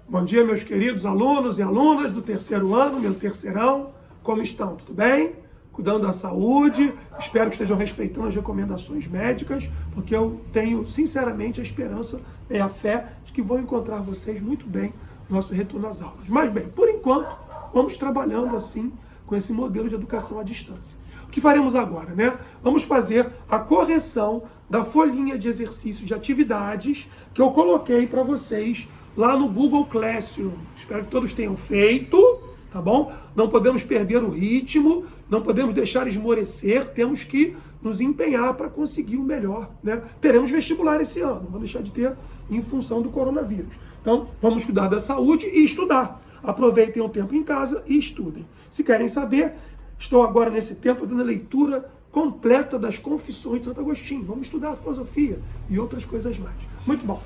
Bom dia, meus queridos alunos e alunas do terceiro ano, meu terceirão. Como estão? Tudo bem? Cuidando da saúde. Espero que estejam respeitando as recomendações médicas, porque eu tenho, sinceramente, a esperança e a fé de que vou encontrar vocês muito bem no nosso retorno às aulas. Mas, bem, por enquanto, vamos trabalhando assim com esse modelo de educação à distância. O que faremos agora, né? Vamos fazer a correção da folhinha de exercícios de atividades que eu coloquei para vocês lá no Google Classroom. Espero que todos tenham feito, tá bom? Não podemos perder o ritmo, não podemos deixar esmorecer, temos que nos empenhar para conseguir o melhor, né? Teremos vestibular esse ano, não vamos deixar de ter em função do coronavírus. Então, vamos cuidar da saúde e estudar. Aproveitem o tempo em casa e estudem. Se querem saber, estou agora nesse tempo fazendo a leitura completa das Confissões de Santo Agostinho. Vamos estudar a filosofia e outras coisas mais. Muito bom.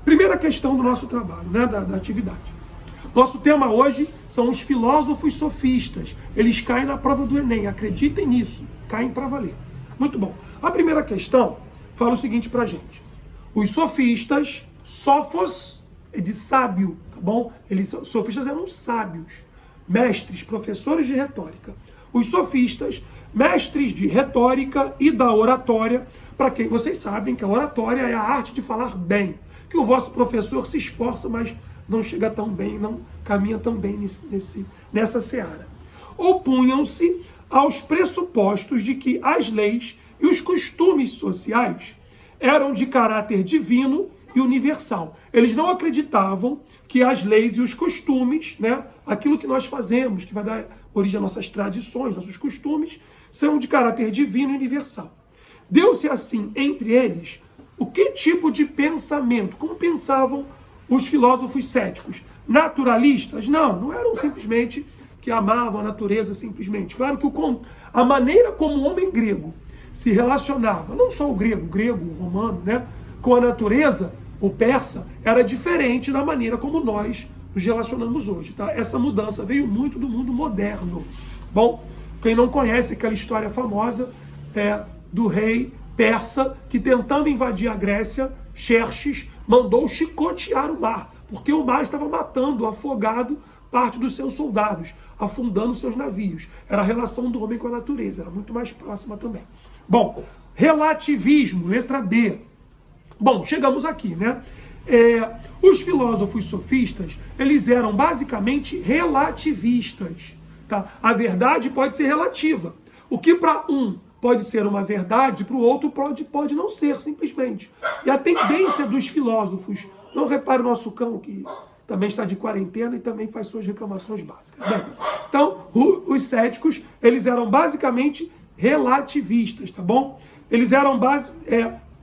Primeira questão do nosso trabalho, né, da atividade. Nosso tema hoje são os filósofos sofistas. Eles caem na prova do Enem, acreditem nisso, caem para valer. Muito bom. A primeira questão fala o seguinte pra gente. Os sofistas, sófos é de sábio, tá bom? Sofistas eram sábios, mestres, professores de retórica. Os sofistas, mestres de retórica e da oratória, para quem vocês sabem que a oratória é a arte de falar bem, que o vosso professor se esforça, mas não chega tão bem, não caminha tão bem nessa seara. Opunham-se aos pressupostos de que as leis e os costumes sociais eram de caráter divino e universal. Eles não acreditavam que as leis e os costumes, né, aquilo que nós fazemos, que vai dar origem às nossas tradições, nossos costumes, são de caráter divino e universal. Deu-se assim entre eles o que tipo de pensamento? Como pensavam os filósofos céticos? Naturalistas? Não eram simplesmente que amavam a natureza simplesmente. Claro que a maneira como o homem grego se relacionava, não só o grego, o romano, né, com a natureza, o persa, era diferente da maneira como nós nos relacionamos hoje. Tá? Essa mudança veio muito do mundo moderno. Bom, quem não conhece aquela história famosa do rei persa que, tentando invadir a Grécia, Xerxes mandou chicotear o mar, porque o mar estava matando, afogado, parte dos seus soldados, afundando seus navios. Era a relação do homem com a natureza, era muito mais próxima também. Bom, relativismo, letra B. Bom, chegamos aqui, né? Os filósofos sofistas, eles eram basicamente relativistas. Tá? A verdade pode ser relativa. O que para um pode ser uma verdade, para o outro pode não ser, simplesmente. E a tendência dos filósofos, não repare o nosso cão, que também está de quarentena e também faz suas reclamações básicas. Bem, então, os céticos, eles eram basicamente relativistas, tá bom? Eles eram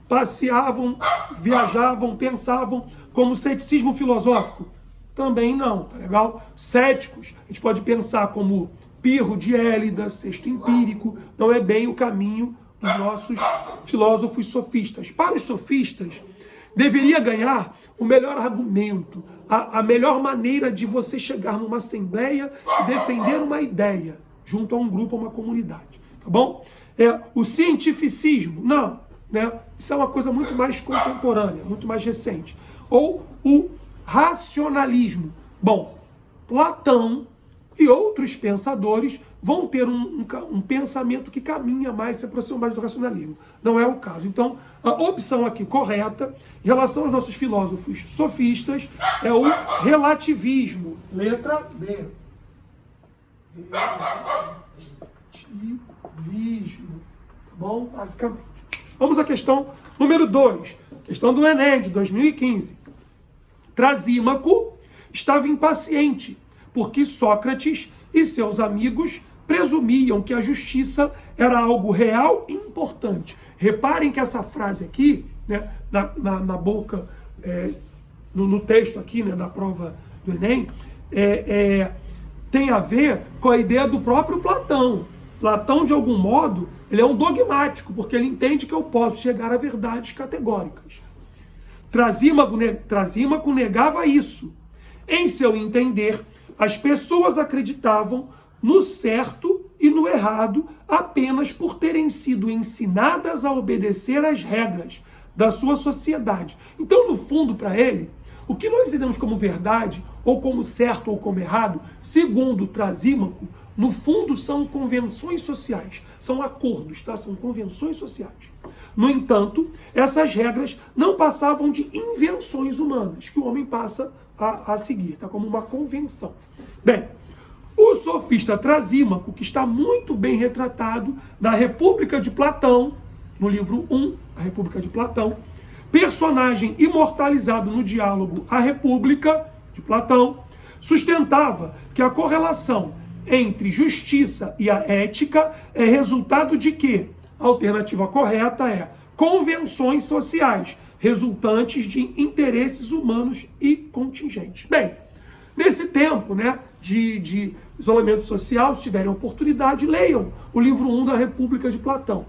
passeavam, viajavam, pensavam como ceticismo filosófico? Também não, tá legal? Céticos, a gente pode pensar como Pirro de Élida, Sexto Empírico, não é bem o caminho dos nossos filósofos sofistas. Para os sofistas, deveria ganhar o melhor argumento, a melhor maneira de você chegar numa assembleia e defender uma ideia junto a um grupo, a uma comunidade, tá bom? O cientificismo, não, né? Isso é uma coisa muito mais contemporânea, muito mais recente. Ou o racionalismo. Bom, Platão e outros pensadores vão ter um pensamento que caminha mais, se aproxima mais do racionalismo. Não é o caso. Então, a opção aqui correta, em relação aos nossos filósofos sofistas, é o relativismo. Letra B. Relativismo. Tá bom? Basicamente. Vamos à questão número 2. Questão do Enem, de 2015. Trasímaco estava impaciente, porque Sócrates e seus amigos presumiam que a justiça era algo real e importante. Reparem que essa frase aqui, né, na boca, no texto aqui, né, da prova do Enem, tem a ver com a ideia do próprio Platão. Platão, de algum modo, ele é um dogmático, porque ele entende que eu posso chegar a verdades categóricas. Trasímaco negava isso. Em seu entender, as pessoas acreditavam no certo e no errado apenas por terem sido ensinadas a obedecer às regras da sua sociedade. Então, no fundo, para ele, O que nós entendemos como verdade, ou como certo ou como errado, segundo Trasímaco, no fundo são convenções sociais, são acordos, tá? São convenções sociais. No entanto, essas regras não passavam de invenções humanas, que o homem passa a seguir, tá? Como uma convenção. Bem, o sofista Trasímaco, que está muito bem retratado na República de Platão, no livro 1, a República de Platão, personagem imortalizado no diálogo A República de Platão, sustentava que a correlação entre justiça e a ética é resultado de que a alternativa correta é convenções sociais, resultantes de interesses humanos e contingentes. Bem, nesse tempo, né, de isolamento social, se tiverem oportunidade, leiam o livro 1 da República de Platão.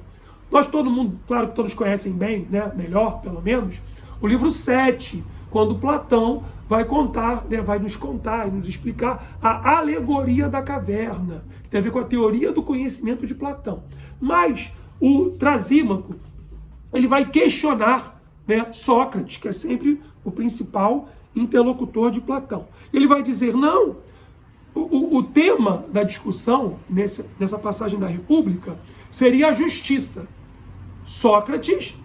Nós, todo mundo, claro que todos conhecem bem, né, melhor, pelo menos, o livro 7, quando Platão vai contar, né, vai nos contar e nos explicar a alegoria da caverna, que tem a ver com a teoria do conhecimento de Platão. Mas o Trasímaco, ele vai questionar, né, Sócrates, que é sempre o principal interlocutor de Platão. Ele vai dizer, não, o tema da discussão, nessa passagem da República, seria a justiça. Sócrates,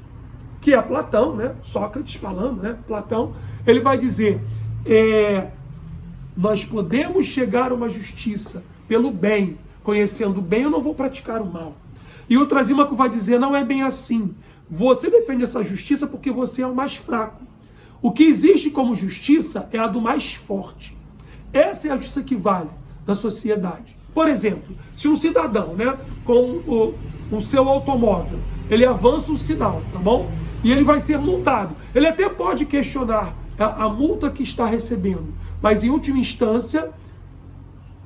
que é Platão, né? Sócrates falando, né? Platão, ele vai dizer, nós podemos chegar a uma justiça pelo bem, conhecendo o bem, eu não vou praticar o mal. E o Trasímaco vai dizer, não é bem assim. Você defende essa justiça porque você é o mais fraco. O que existe como justiça é a do mais forte. Essa é a justiça que vale na sociedade. Por exemplo, se um cidadão, né, com o seu automóvel, ele avança um sinal, tá bom? E ele vai ser multado. Ele até pode questionar a multa que está recebendo, mas em última instância,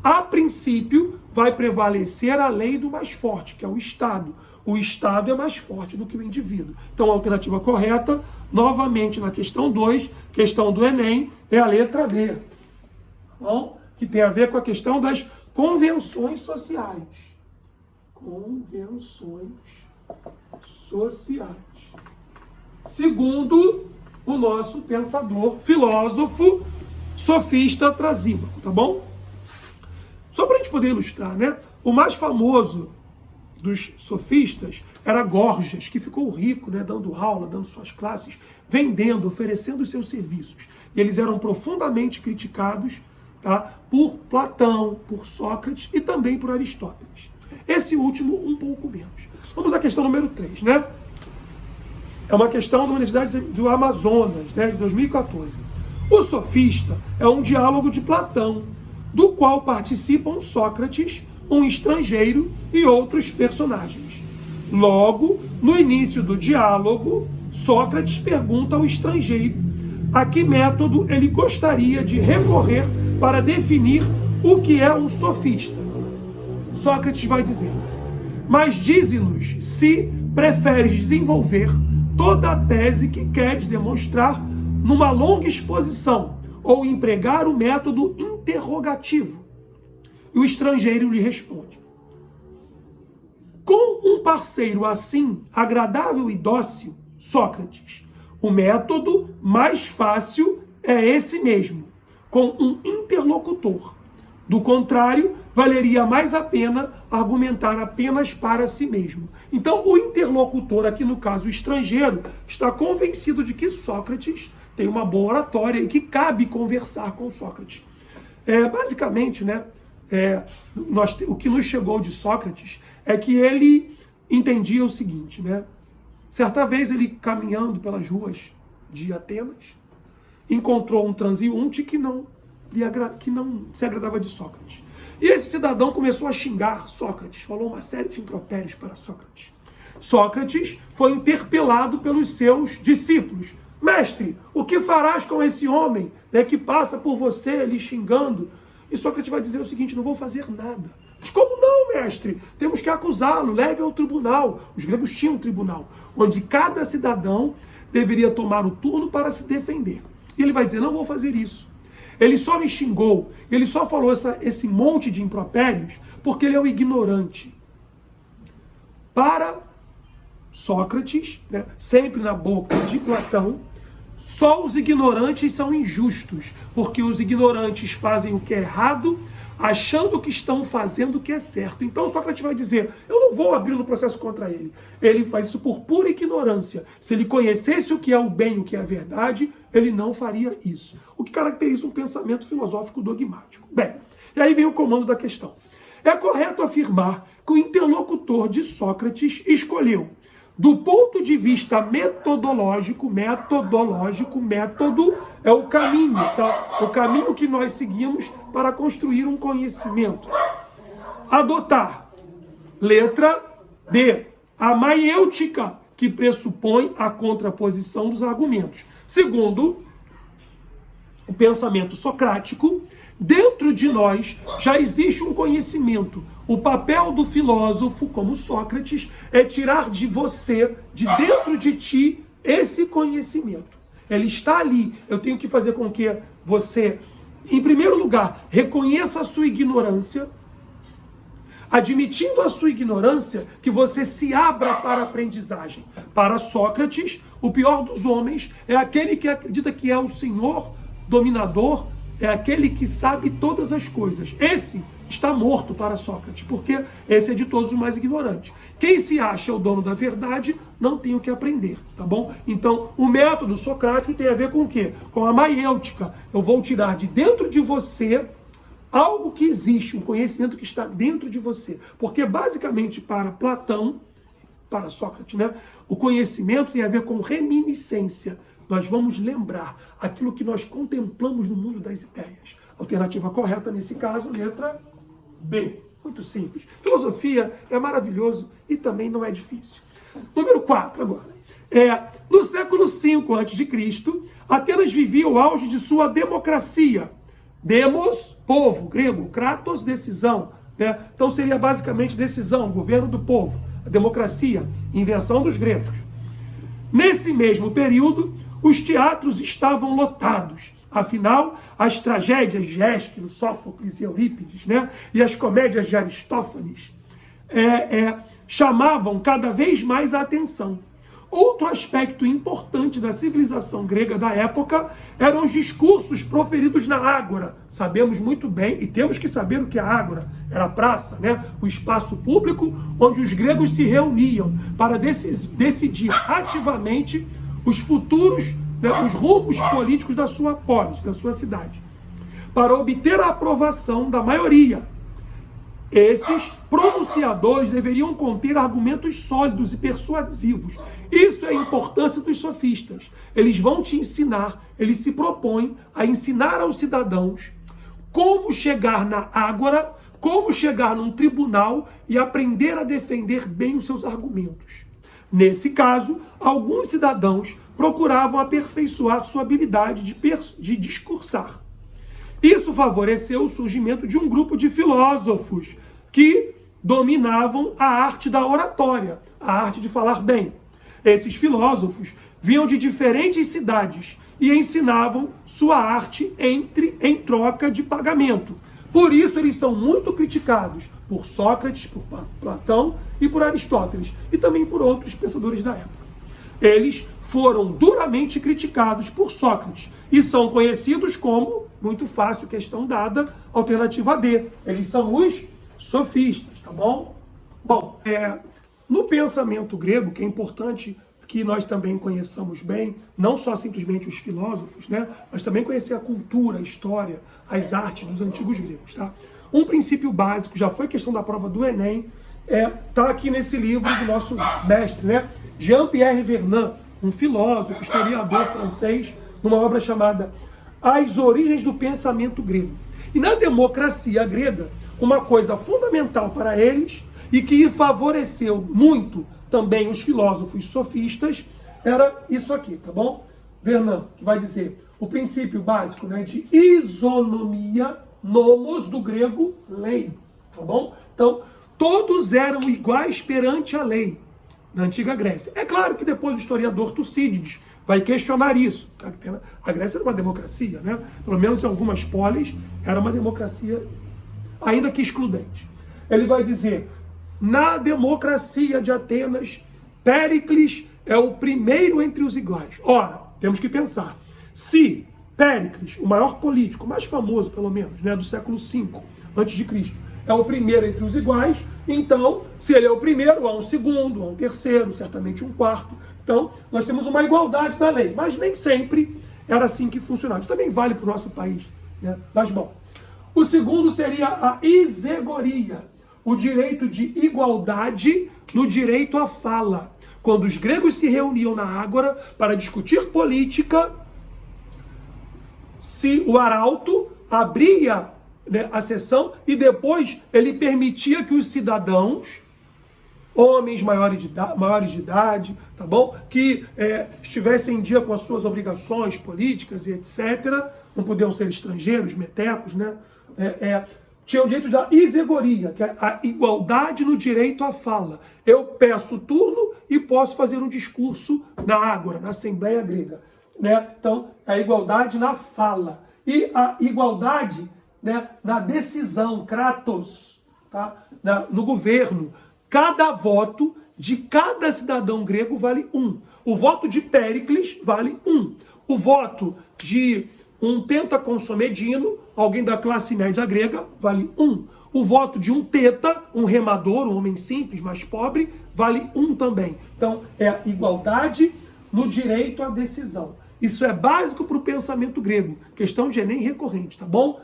a princípio, vai prevalecer a lei do mais forte, que é o Estado. O Estado é mais forte do que o indivíduo. Então, a alternativa correta, novamente na questão 2, questão do Enem, é a letra B. Tá bom? Que tem a ver com a questão das convenções sociais. Convenções sociais. Segundo o nosso pensador, filósofo, sofista Trasímaco, tá bom? Só para a gente poder ilustrar, né? O mais famoso dos sofistas era Gorgias, que ficou rico, né? Dando aula, dando suas classes, vendendo, oferecendo os seus serviços. E eles eram profundamente criticados, tá? Por Platão, por Sócrates e também por Aristóteles. Esse último, um pouco menos. Vamos à questão número 3, né? É uma questão da Universidade do Amazonas, né, de 2014. O sofista é um diálogo de Platão, do qual participam Sócrates, um estrangeiro e outros personagens. Logo, no início do diálogo, Sócrates pergunta ao estrangeiro a que método ele gostaria de recorrer para definir o que é um sofista. Sócrates vai dizer, mas dize-nos se preferes desenvolver toda a tese que queres demonstrar numa longa exposição ou empregar o método interrogativo. E o estrangeiro lhe responde, com um parceiro assim, agradável e dócil, Sócrates, o método mais fácil é esse mesmo, com um interlocutor. Do contrário, valeria mais a pena argumentar apenas para si mesmo. Então, o interlocutor, aqui no caso o estrangeiro, está convencido de que Sócrates tem uma boa oratória e que cabe conversar com Sócrates. Basicamente, né, o que nos chegou de Sócrates é que ele entendia o seguinte, né? Certa vez ele, caminhando pelas ruas de Atenas, encontrou um transeunte que não se agradava de Sócrates. E esse cidadão começou a xingar Sócrates, falou uma série de impropérios para Sócrates. Sócrates foi interpelado pelos seus discípulos. Mestre, o que farás com esse homem, né, que passa por você lhe xingando? E Sócrates vai dizer o seguinte, não vou fazer nada. Mas como não, mestre? Temos que acusá-lo, leve ao tribunal. Os gregos tinham um tribunal, onde cada cidadão deveria tomar o turno para se defender. E ele vai dizer, não vou fazer isso. Ele só me xingou, ele só falou esse monte de impropérios porque ele é um ignorante. Para Sócrates, né, sempre na boca de Platão, Só os ignorantes são injustos, porque os ignorantes fazem o que é errado, achando que estão fazendo o que é certo. Então Sócrates vai dizer, eu não vou abrir no processo contra ele. Ele faz isso por pura ignorância. Se ele conhecesse o que é o bem, o que é a verdade, ele não faria isso. O que caracteriza um pensamento filosófico dogmático. Bem, e aí vem o comando da questão. É correto afirmar que o interlocutor de Sócrates escolheu, do ponto de vista metodológico, método é o caminho, tá? O caminho que nós seguimos para construir um conhecimento. Adotar, letra D, a maiêutica, que pressupõe a contraposição dos argumentos. Segundo o pensamento socrático, dentro de nós já existe um conhecimento. O papel do filósofo, como Sócrates, é tirar de você, de dentro de ti, esse conhecimento. Ele está ali. Eu tenho que fazer com que você, em primeiro lugar, reconheça a sua ignorância, admitindo a sua ignorância, que você se abra para a aprendizagem. Para Sócrates, o pior dos homens é aquele que acredita que é o senhor dominador, é aquele que sabe todas as coisas. Esse está morto para Sócrates, porque esse é de todos o mais ignorante. Quem se acha o dono da verdade não tem o que aprender, tá bom? Então, o método socrático tem a ver com o quê? Com a maiêutica. Eu vou tirar de dentro de você algo que existe, um conhecimento que está dentro de você. Porque, basicamente, para Platão, para Sócrates, né, o conhecimento tem a ver com reminiscência. Nós vamos lembrar aquilo que nós contemplamos no mundo das ideias. Alternativa correta, nesse caso, letra B. Muito simples. Filosofia é maravilhoso e também não é difícil. Número 4 agora. No século V a.C., Atenas vivia o auge de sua democracia. Demos, povo, grego, kratos, decisão. Né? Então seria basicamente decisão, governo do povo. A democracia, invenção dos gregos. Nesse mesmo período, os teatros estavam lotados. Afinal, as tragédias de Ésquilo, Sófocles e Eurípides, né, e as comédias de Aristófanes chamavam cada vez mais a atenção. Outro aspecto importante da civilização grega da época eram os discursos proferidos na ágora. Sabemos muito bem, e temos que saber o que é a ágora. Era a praça, né? O espaço público onde os gregos se reuniam para decidir ativamente os futuros, né, os rumos políticos da sua polis, da sua cidade, para obter a aprovação da maioria. Esses pronunciadores deveriam conter argumentos sólidos e persuasivos. Isso é a importância dos sofistas. Eles vão te ensinar, eles se propõem a ensinar aos cidadãos como chegar na ágora, como chegar num tribunal e aprender a defender bem os seus argumentos. Nesse caso, alguns cidadãos procuravam aperfeiçoar sua habilidade de discursar. Isso favoreceu o surgimento de um grupo de filósofos que dominavam a arte da oratória, a arte de falar bem. Esses filósofos vinham de diferentes cidades e ensinavam sua arte em troca de pagamento. Por isso eles são muito criticados por Sócrates, por Platão e por Aristóteles, e também por outros pensadores da época. Eles foram duramente criticados por Sócrates e são conhecidos como, muito fácil, questão dada, alternativa D. Eles são os sofistas, tá bom? Bom, no pensamento grego, que é importante que nós também conheçamos bem, não só simplesmente os filósofos, né, mas também conhecer a cultura, a história, as artes dos antigos gregos, tá? Um princípio básico, já foi questão da prova do Enem, tá aqui nesse livro do nosso mestre, né? Jean-Pierre Vernant, um filósofo, historiador francês, numa obra chamada As Origens do Pensamento Grego. E na democracia grega, uma coisa fundamental para eles, e que favoreceu muito também os filósofos sofistas, era isso aqui, tá bom? Vernant, que vai dizer o princípio básico, né, de isonomia, nomos do grego, lei, tá bom? Então, todos eram iguais perante a lei na antiga Grécia. É claro que depois o historiador Tucídides vai questionar isso. A Grécia era uma democracia, né? Pelo menos em algumas polis era uma democracia, ainda que excludente. Ele vai dizer, na democracia de Atenas, Péricles é o primeiro entre os iguais. Ora, temos que pensar. Se Péricles, o maior político, mais famoso pelo menos, né, do século V a.C., é o primeiro entre os iguais, então, se ele é o primeiro, há um segundo, há um terceiro, certamente um quarto. Então, nós temos uma igualdade na lei, mas nem sempre era assim que funcionava. Isso também vale para o nosso país, né? Mas, bom, o segundo seria a isegoria, o direito de igualdade no direito à fala. Quando os gregos se reuniam na ágora para discutir política, se o arauto abria, né, a sessão e depois ele permitia que os cidadãos, homens maiores de idade, tá bom? Que estivessem em dia com as suas obrigações políticas e etc. Não podiam ser estrangeiros, metecos, né? Tinham o direito da isegoria, que é a igualdade no direito à fala. Eu peço o turno e posso fazer um discurso na ágora, na Assembleia Grega, né? Então, a igualdade na fala. E a igualdade, né, na decisão, kratos, tá? No governo. Cada voto de cada cidadão grego vale 1. O voto de Péricles vale 1. O voto de um pentaconsomedino, alguém da classe média grega, vale 1. O voto de um teta, um remador, um homem simples, mais pobre, vale 1 também. Então, é a igualdade no direito à decisão. Isso é básico para o pensamento grego. Questão de Enem recorrente, tá bom?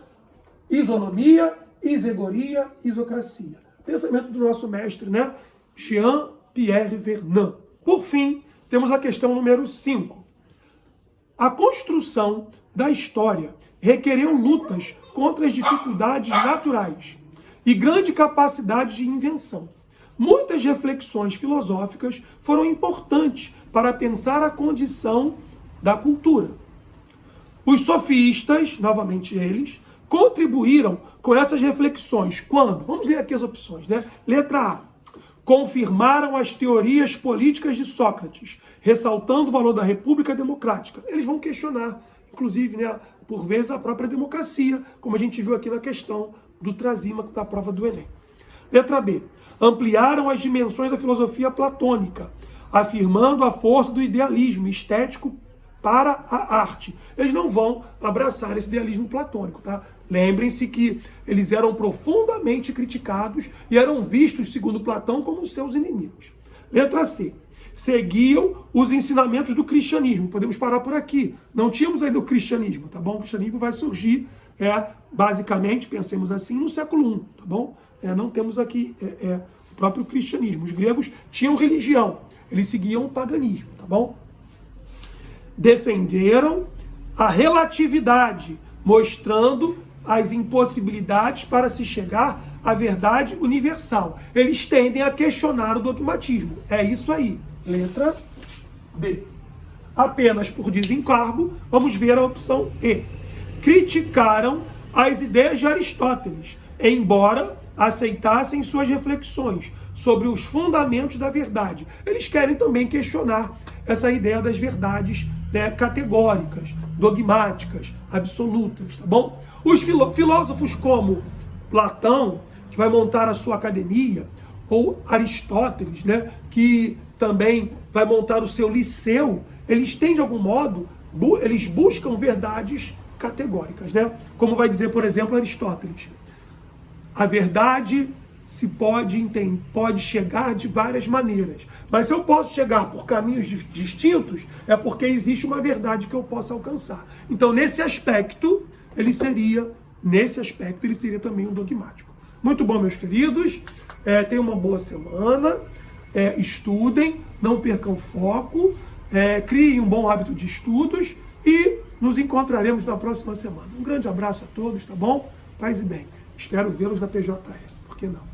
Isonomia, isegoria, isocracia. Pensamento do nosso mestre, né? Jean-Pierre Vernant. Por fim, temos a questão número 5. A construção da história requereu lutas contra as dificuldades naturais e grande capacidade de invenção. Muitas reflexões filosóficas foram importantes para pensar a condição da cultura. Os sofistas, novamente eles, contribuíram com essas reflexões quando, vamos ler aqui as opções, né? Letra A, confirmaram as teorias políticas de Sócrates, ressaltando o valor da república democrática. Eles vão questionar, inclusive, né, por vezes, a própria democracia, como a gente viu aqui na questão do Trasímaco da prova do Enem. Letra B, ampliaram as dimensões da filosofia platônica, afirmando a força do idealismo estético para a arte. Eles não vão abraçar esse idealismo platônico, tá? Lembrem-se que eles eram profundamente criticados e eram vistos, segundo Platão, como seus inimigos. Letra C. Seguiam os ensinamentos do cristianismo. Podemos parar por aqui. Não tínhamos ainda o cristianismo, tá bom? O cristianismo vai surgir, basicamente, pensemos assim, no século I, tá bom? Não temos aqui o próprio cristianismo. Os gregos tinham religião. Eles seguiam o paganismo, tá bom? Defenderam a relatividade, mostrando as impossibilidades para se chegar à verdade universal. Eles tendem a questionar o dogmatismo. É isso aí. Letra B. Apenas por desencargo, vamos ver a opção E. Criticaram as ideias de Aristóteles, embora aceitassem suas reflexões sobre os fundamentos da verdade. Eles querem também questionar essa ideia das verdades, né, categóricas, dogmáticas, absolutas, tá bom? Os filósofos como Platão, que vai montar a sua academia, ou Aristóteles, né, que também vai montar o seu liceu, eles têm, de algum modo, eles buscam verdades categóricas, né? Como vai dizer, por exemplo, Aristóteles. A verdade se pode chegar de várias maneiras. Mas se eu posso chegar por caminhos distintos, é porque existe uma verdade que eu posso alcançar. Então, nesse aspecto, ele seria também um dogmático. Muito bom, meus queridos. Tenham uma boa semana. Estudem, não percam foco. Criem um bom hábito de estudos e nos encontraremos na próxima semana. Um grande abraço a todos, tá bom? Paz e bem. Espero vê-los na PJE. Por que não?